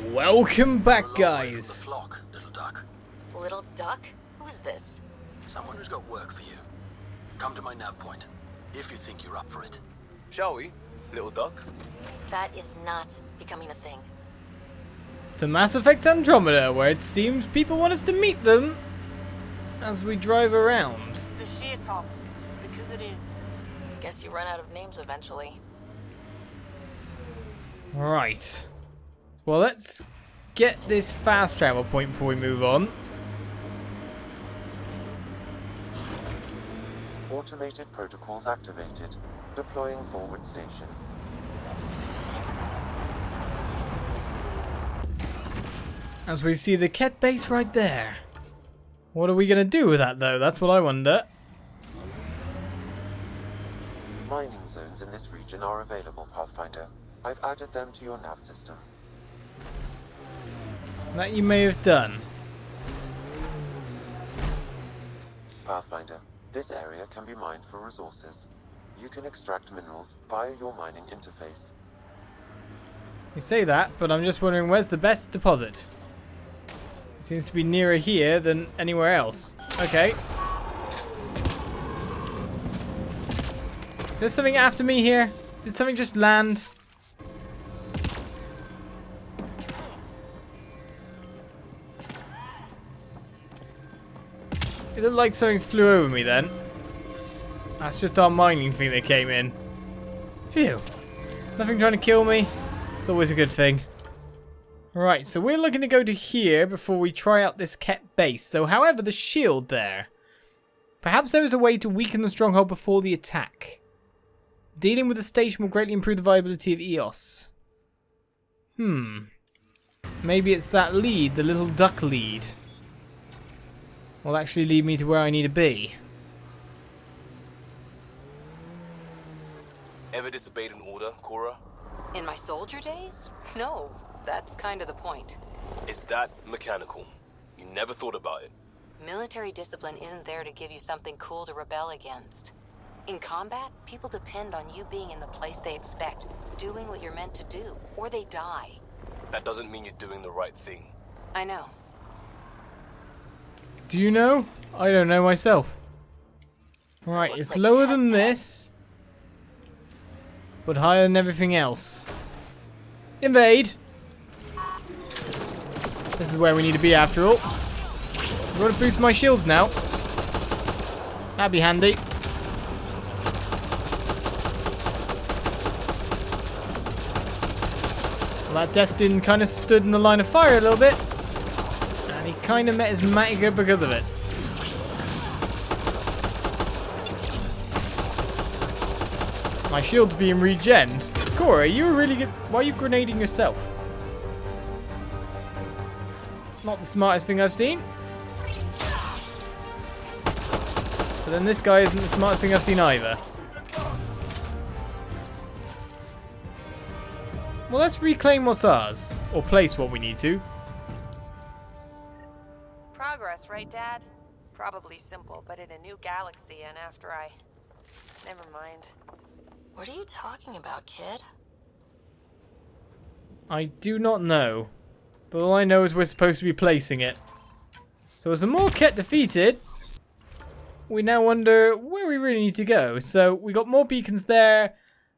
Welcome back, guys. Flock, little duck. Little duck? Who is this? Someone who's got work for you. Come to my nav point, if you think you're up for it. Shall we, little duck? That is not becoming a thing. To Mass Effect Andromeda, where it seems people want us to meet them as we drive around. The sheer top, because it is. Guess you run out of names eventually. Right. Well, let's get this fast travel point before we move on. Automated protocols activated. Deploying forward station. As we see the Ket base right there. What are we going to do with that, though? That's what I wonder. Mining zones in this region are available, Pathfinder. I've added them to your nav system. That you may have done. Pathfinder, this area can be mined for resources. You can extract minerals via your mining interface. You say that, but I'm just wondering where's the best deposit? It seems to be nearer here than anywhere else. Okay. Is there something after me here? Did something just land? It looked like something flew over me then. That's just our mining thing that came in. Phew. Nothing trying to kill me. It's always a good thing. Right, so we're looking to go to here before we try out this Ket base. So, however, the shield there. Perhaps there is a way to weaken the stronghold before the attack. Dealing with the station will greatly improve the viability of EOS. Maybe it's that lead, the little duck lead. Will actually lead me to where I need to be. Ever disobeyed an order, Cora? In my soldier days? No, that's kind of the point. It's that mechanical. You never thought about it. Military discipline isn't there to give you something cool to rebel against. In combat, people depend on you being in the place they expect, doing what you're meant to do, or they die. That doesn't mean you're doing the right thing. I know. Do you know? I don't know myself. Right, Looks it's like lower Ket than tech. this. But higher than everything else. Invade! This is where we need to be after all. I'm going to boost my shields now. That'd be handy. Well, that Destin kind of stood in the line of fire a little bit. And he kind of met his Matica because of it. My shield's being regened. Cora, you were really good. Why are you grenading yourself? Not the smartest thing I've seen. But then this guy isn't the smartest thing I've seen either. Well, let's reclaim what's ours. Or place what we need to. Progress, right, Dad? Probably simple, but in a new galaxy, and after I... Never mind. What are you talking about, kid? I do not know. But all I know is we're supposed to be placing it. So as the more Ket defeated, we now wonder where we really need to go. So we got more beacons there.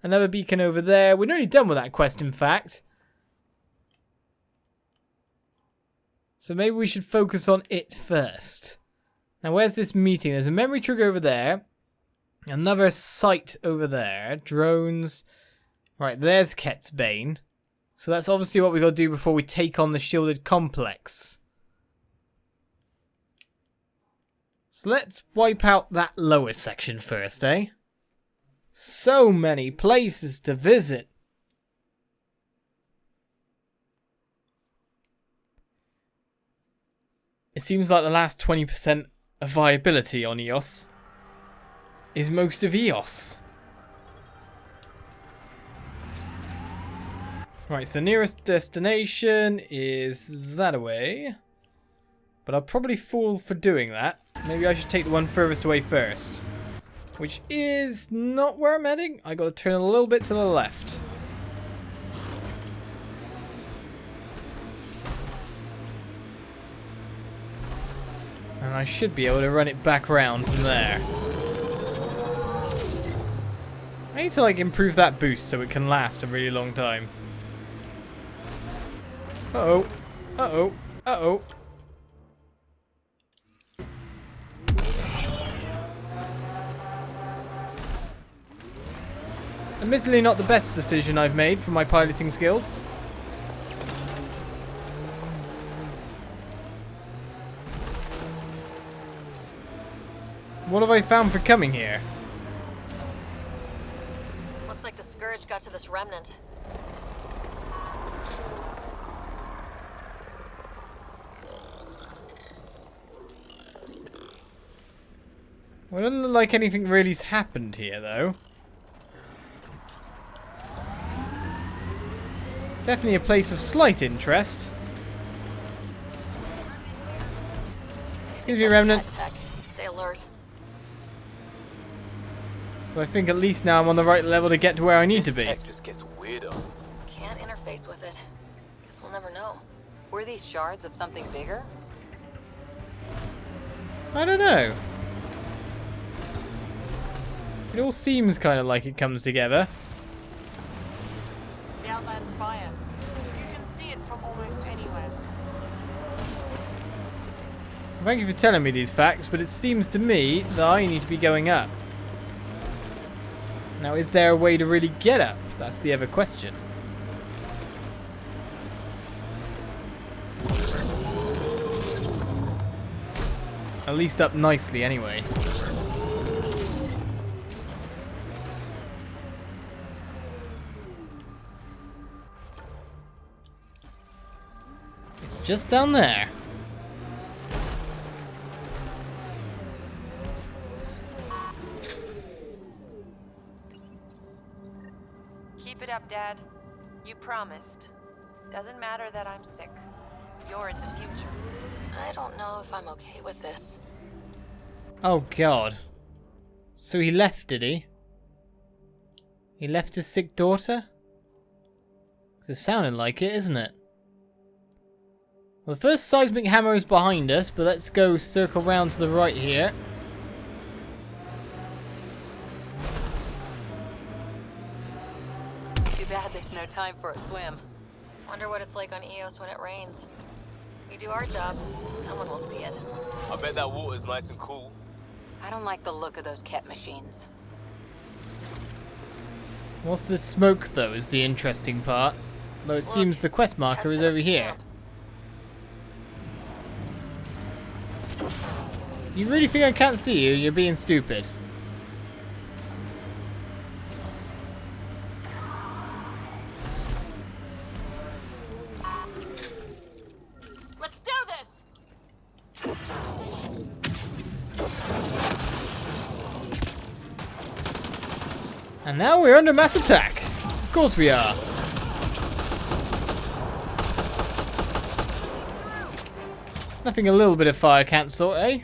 Another beacon over there. We're nearly done with that quest, in fact. So maybe we should focus on it first. Now, where's this meeting? There's a memory trigger over there. Another site over there. Drones. Right, there's Ket's Bane. So that's obviously what we got to do before we take on the shielded complex. So let's wipe out that lower section first, eh? So many places to visit. It seems like the last 20% of viability on EOS is most of EOS. Right, so nearest destination is that away. But I'll probably fall for doing that. Maybe I should take the one furthest away first. Which is not where I'm heading. I gotta turn a little bit to the left. And I should be able to run it back round from there. I need to like improve that boost so it can last a really long time. Uh-oh. Uh-oh. Uh-oh. Admittedly not the best decision I've made for my piloting skills. What have I found for coming here? Looks like the Scourge got to this Remnant. Well, it doesn't look like anything really's happened here, though. Definitely a place of slight interest. Excuse me, Remnant. Tech. Stay alert. So I think at least now I'm on the right level to get to where I need to be. Tech just gets weirder. Can't interface with it. Guess we'll never know. Were these shards of something bigger? I don't know. It all seems kind of like it comes together. The Outland's fire. You can see it from almost anywhere. Thank you for telling me these facts, but it seems to me that I need to be going up. Now, is there a way to really get up? That's the other question. At least up nicely, anyway. It's just down there. Keep it up, Dad. You promised. Doesn't matter that I'm sick. You're in the future. I don't know if I'm okay with this. Oh god. So he left, did he? He left his sick daughter? 'Cause it's sounding like it, isn't it? Well, the first seismic hammer is behind us, but let's go circle round to the right here. Too bad there's no time for a swim. Wonder what it's like on Eos when it rains. We do our job, someone will see it. I bet that water's nice and cool. I don't like the look of those Ket machines. What's the smoke, though, is the interesting part. Though it seems the quest marker is over here. You really think I can't see you? You're being stupid. Let's do this! And now we're under mass attack. Of course we are. Nothing a little bit of fire can't sort, eh?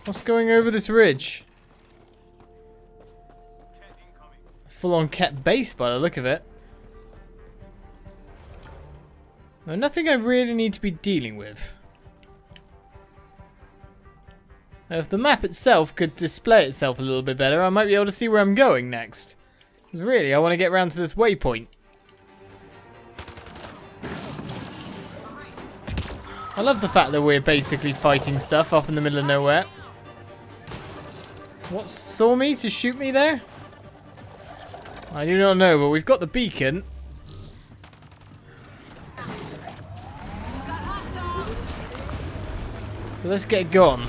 What's going over this ridge? Full-on Ket base by the look of it. No, nothing I really need to be dealing with. Now, if the map itself could display itself a little bit better, I might be able to see where I'm going next. Because really, I want to get round to this waypoint. I love the fact that we're basically fighting stuff off in the middle of nowhere. What saw me to shoot me there? I do not know, but we've got the beacon. So let's get gone.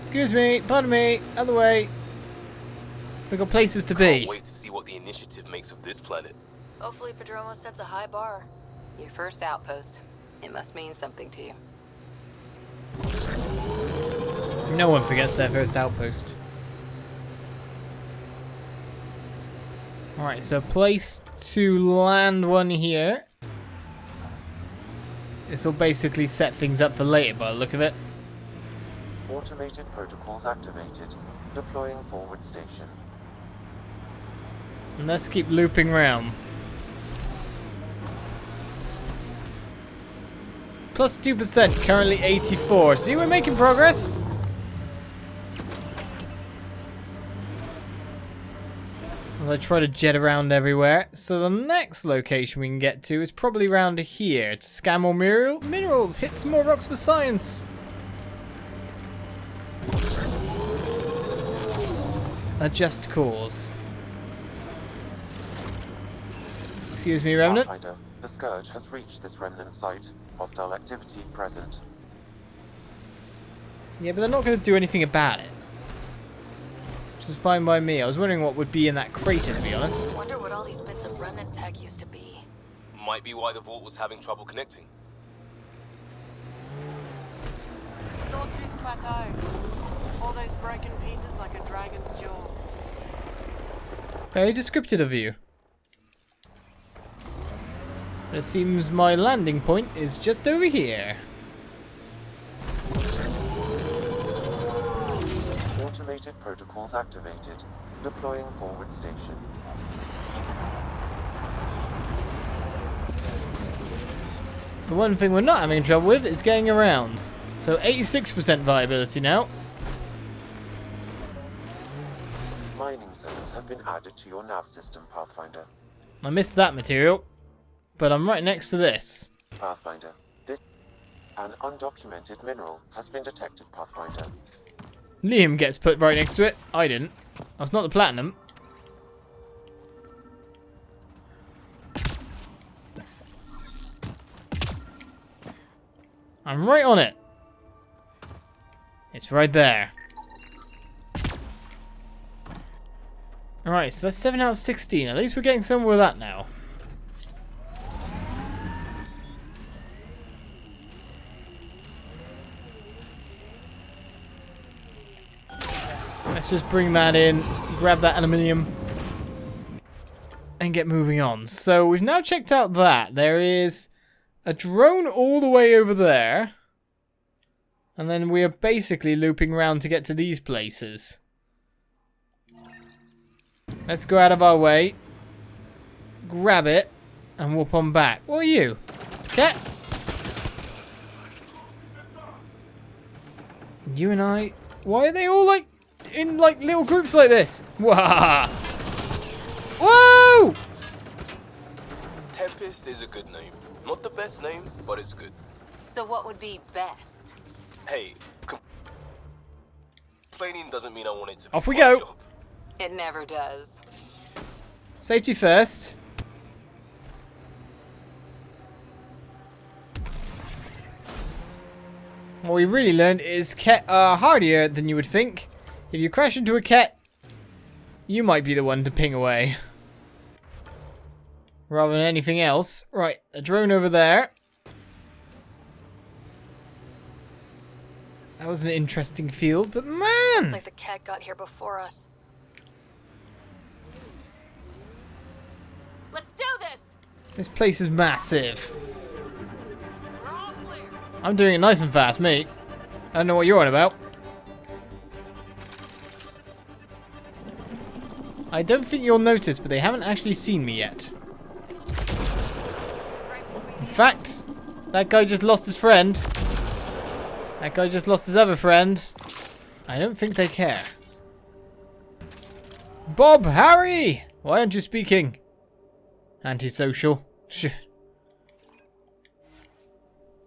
Excuse me, pardon me, other way. We've got places to be. Can't wait to see what the initiative makes of this planet. Hopefully Padromo sets a high bar. Your first outpost. It must mean something to you. No one forgets their first outpost. Alright, so place to land one here. This will basically set things up for later by the look of it. Automated protocols activated. Deploying forward station. And let's keep looping round. Plus 2%, currently 84. See, we're making progress. As I try to jet around everywhere. So the next location we can get to is probably around here. To scan more minerals. Hit some more rocks for science. A just cause. Excuse me, Remnant. Pathfinder, the Scourge has reached this Remnant site. Hostile activity present. Yeah, but they're not going to do anything about it. Which is fine by me. I was wondering what would be in that crater, to be honest. Wonder what all these bits of Remnant tech used to be. Might be why the vault was having trouble connecting. Sawtooth Plateau. All those broken pieces like a dragon's jaw. Very descriptive of you. But it seems my landing point is just over here. Automated protocols activated. Deploying forward station. The one thing we're not having trouble with is getting around. So 86% viability now. Mining zones have been added to your nav system, Pathfinder. I missed that material. But I'm right next to this. Pathfinder, an undocumented mineral has been detected, Pathfinder. Liam gets put right next to it. I didn't. That's not the platinum. I'm right on it. It's right there. Alright, so that's 7 out of 16. At least we're getting somewhere with that now. Let's just bring that in, grab that aluminium, and get moving on. So we've now checked out that. There is a drone all the way over there. And then we are basically looping around to get to these places. Let's go out of our way, grab it, and whoop on back. What are you? Cat? You and I... Why are they all like... in like little groups like this? Wah! Whoa! Tempest is a good name. Not the best name, but it's good. So what would be best? Hey, complaining doesn't mean I want it to be Off we my go. job. It never does. Safety first. What we really learned is Ket are hardier than you would think. If you crash into a Ket, you might be the one to ping away. Rather than anything else. Right, a drone over there. That was an interesting field, but man! Looks like the cat got here before us. Let's do this! This place is massive. We're all clear. I'm doing it nice and fast, mate. I don't know what you're on about. I don't think you'll notice, but they haven't actually seen me yet. In fact, that guy just lost his friend. That guy just lost his other friend. I don't think they care. Bob, Harry! Why aren't you speaking? Antisocial.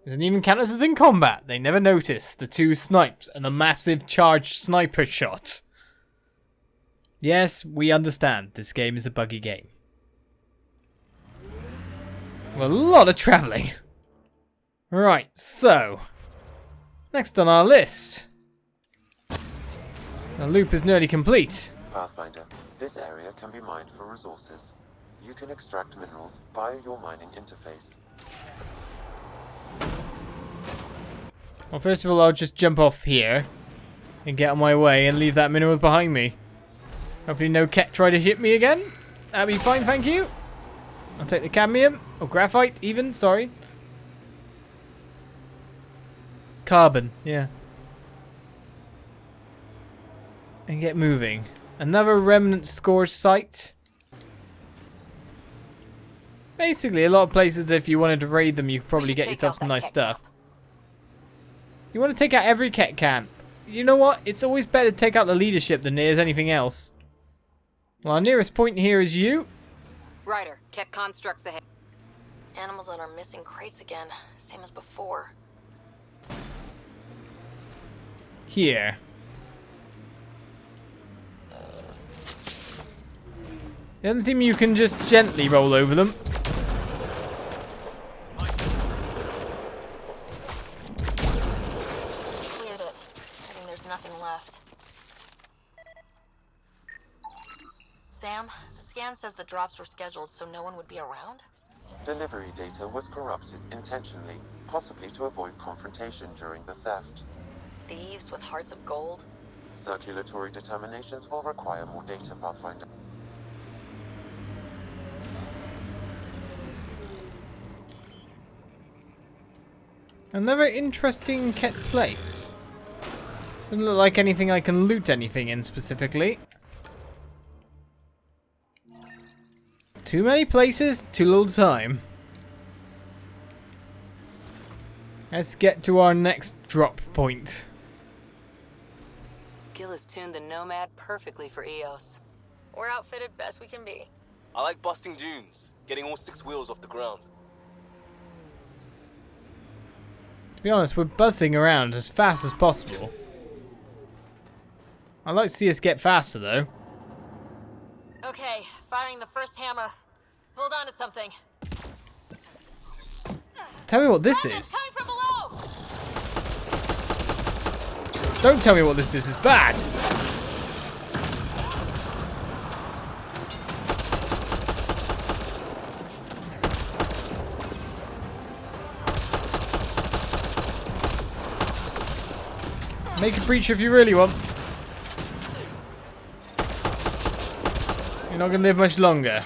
Doesn't even count as in combat. They never notice the two snipes and the massive charged sniper shot. Yes, we understand. This game is a buggy game. Well, a lot of travelling. Right, so... next on our list. The loop is nearly complete. Pathfinder, this area can be mined for resources. You can extract minerals via your mining interface. Well, first of all, I'll just jump off here and get on my way and leave that mineral behind me. Hopefully no cat try to hit me again. That'd be fine, thank you. I'll take the cadmium, or graphite even, sorry. Carbon, yeah. and get moving. Another Remnant score site. Basically, a lot of places that if you wanted to raid them, you could probably get yourself some nice stuff. You want to take out every Ket camp. You know what? It's always better to take out the leadership than it is anything else. Well, our nearest point here is you. Ryder, Ket constructs ahead. Animals on our missing crates again, same as before. Here. It doesn't seem you can just gently roll over them. Cleared it. I think there's nothing left. Sam, the scan says the drops were scheduled so no one would be around? Delivery data was corrupted intentionally, possibly to avoid confrontation during the theft. Thieves with hearts of gold? Circulatory determinations will require more data, Pathfinder. Another interesting Ket place. Doesn't look like anything I can loot anything in specifically. Too many places, too little time. Let's get to our next drop point. Gil has tuned the Nomad perfectly for Eos. We're outfitted best we can be. I like busting dunes, getting all 6 wheels off the ground. To be honest, we're buzzing around as fast as possible. I'd like to see us get faster though. Okay, firing the first hammer. Hold on to something. Tell me what this Remnant is. coming from below! Don't tell me what this is. It's bad. Make a breach if you really want. You're not going to live much longer.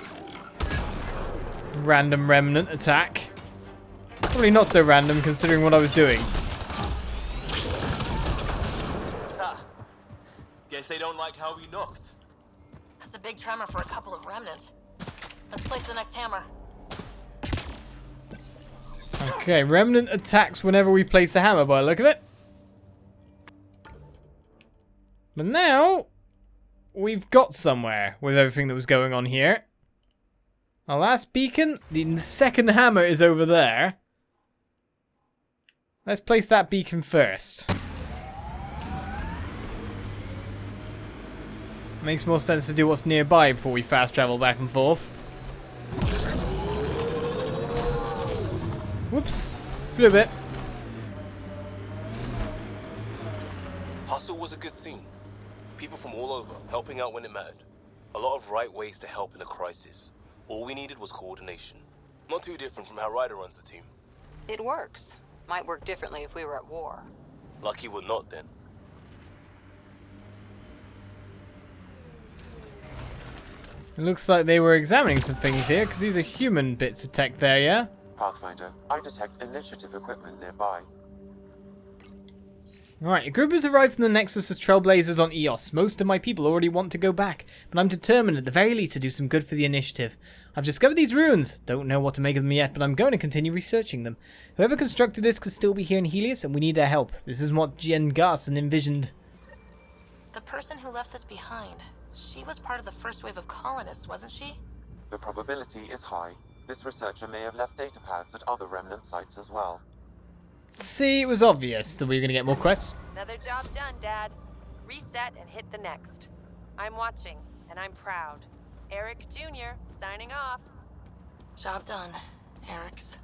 Random Remnant attack. Probably not so random considering what I was doing. Guess they don't like how we knocked. That's a big tremor for a couple of Remnant. Let's place the next hammer. Okay, Remnant attacks whenever we place a hammer by the look of it. But now, we've got somewhere with everything that was going on here. Our last beacon, the second hammer is over there. Let's place that beacon first. Makes more sense to do what's nearby before we fast travel back and forth. Whoops, flew a bit. Hustle was a good scene. People from all over, helping out when it mattered. A lot of right ways to help in a crisis. All we needed was coordination. Not too different from how Ryder runs the team. It works. Might work differently if we were at war. Lucky we're not then. It looks like they were examining some things here, because these are human bits of tech there, yeah? Pathfinder, I detect initiative equipment nearby. Alright, a group has arrived from the Nexus as trailblazers on Eos. Most of my people already want to go back, but I'm determined at the very least to do some good for the initiative. I've discovered these ruins. Don't know what to make of them yet, but I'm going to continue researching them. Whoever constructed this could still be here in Helios, and we need their help. This is what Jen Garson envisioned. The person who left this behind, she was part of the first wave of colonists, wasn't she? The probability is high. This researcher may have left data pads at other Remnant sites as well. See, it was obvious that we were going to get more quests. Another job done, Dad. Reset and hit the next. I'm watching, and I'm proud. Eric Jr. signing off. Job done, Eric's.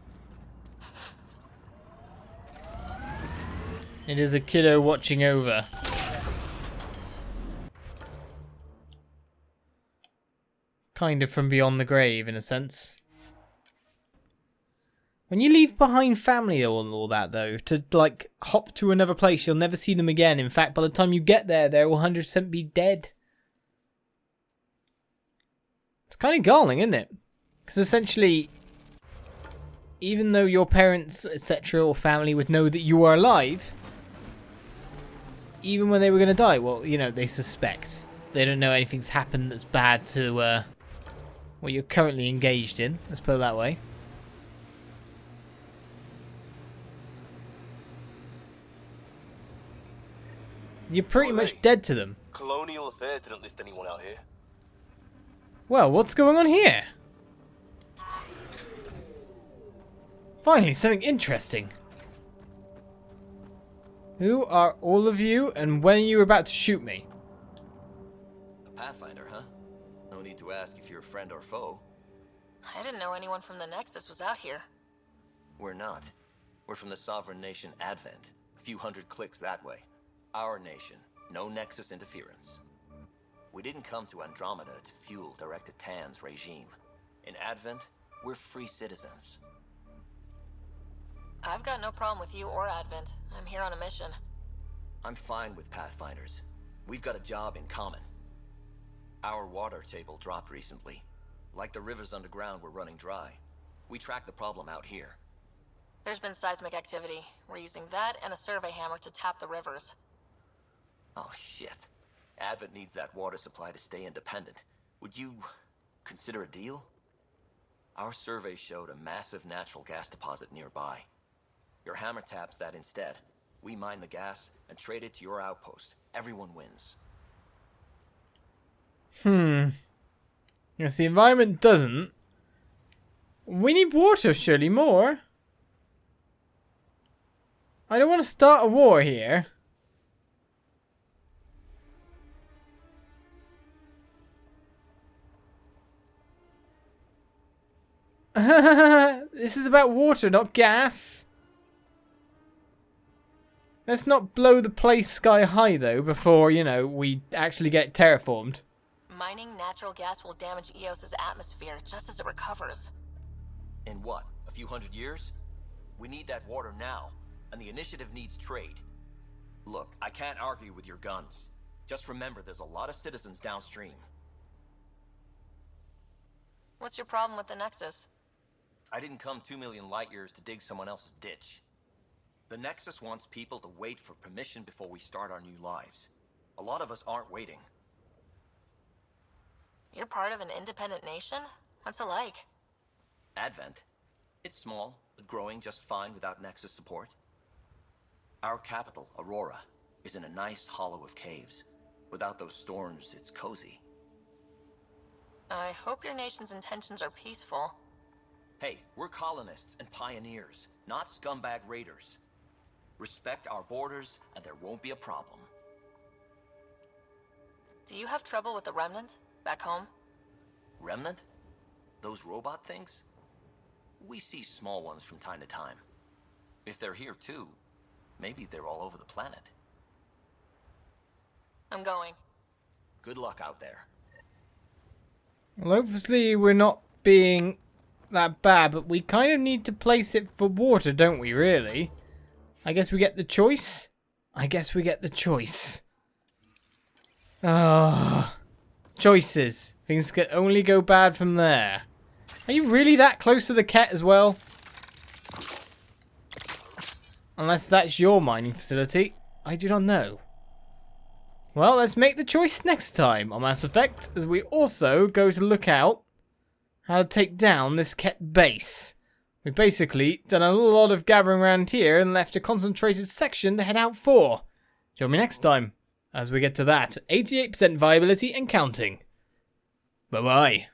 It is a kiddo watching over. Kind of from beyond the grave, in a sense. When you leave behind family and all that, though, to, like, hop to another place, you'll never see them again. In fact, by the time you get there, they'll 100% be dead. It's kind of galling, isn't it? Because essentially, even though your parents, etc., or family would know that you are alive, even when they were going to die? Well, you know, they suspect. They don't know anything's happened that's bad to what you're currently engaged in. Let's put it that way. You're pretty much dead to them. Colonial Affairs didn't list anyone out here. Well, what's going on here? Finally, something interesting. Who are all of you, and when are you about to shoot me? A Pathfinder, huh? No need to ask if you're a friend or foe. I didn't know anyone from the Nexus was out here. We're not. We're from the sovereign nation Advent. A few hundred clicks that way. Our nation. No Nexus interference. We didn't come to Andromeda to fuel Directed Tan's regime. In Advent, we're free citizens. I've got no problem with you or Advent. I'm here on a mission. I'm fine with Pathfinders. We've got a job in common. Our water table dropped recently. Like the rivers underground were running dry. We tracked the problem out here. There's been seismic activity. We're using that and a survey hammer to tap the rivers. Oh shit. Advent needs that water supply to stay independent. Would you consider a deal? Our survey showed a massive natural gas deposit nearby. Your hammer taps that instead. We mine the gas and trade it to your outpost. Everyone wins. Yes, the environment doesn't. We need water, surely more. I don't want to start a war here. This is about water, not gas. Let's not blow the place sky high, though, before, you know, we actually get terraformed. Mining natural gas will damage Eos's atmosphere just as it recovers. In what? A few hundred years? We need that water now, and the initiative needs trade. Look, I can't argue with your guns. Just remember there's a lot of citizens downstream. What's your problem with the Nexus? I didn't come 2 million light years to dig someone else's ditch. The Nexus wants people to wait for permission before we start our new lives. A lot of us aren't waiting. You're part of an independent nation? What's it like? Advent? It's small, but growing just fine without Nexus support. Our capital, Aurora, is in a nice hollow of caves. Without those storms, it's cozy. I hope your nation's intentions are peaceful. Hey, we're colonists and pioneers, not scumbag raiders. Respect our borders, and there won't be a problem. Do you have trouble with the Remnant, back home? Remnant? Those robot things? We see small ones from time to time. If they're here too, maybe they're all over the planet. I'm going. Good luck out there. Well, obviously we're not being that bad, but we kind of need to place it for water, don't we, really? I guess we get the choice? I guess we get the choice. Ah, choices. Things can only go bad from there. Are you really that close to the cat as well? Unless that's your mining facility. I do not know. Well, let's make the choice next time on Mass Effect, as we also go to look out how to take down this Ket base. We've basically done a lot of gathering around here and left a concentrated section to head out for. Join me next time as we get to that. 88% viability and counting. Bye-bye.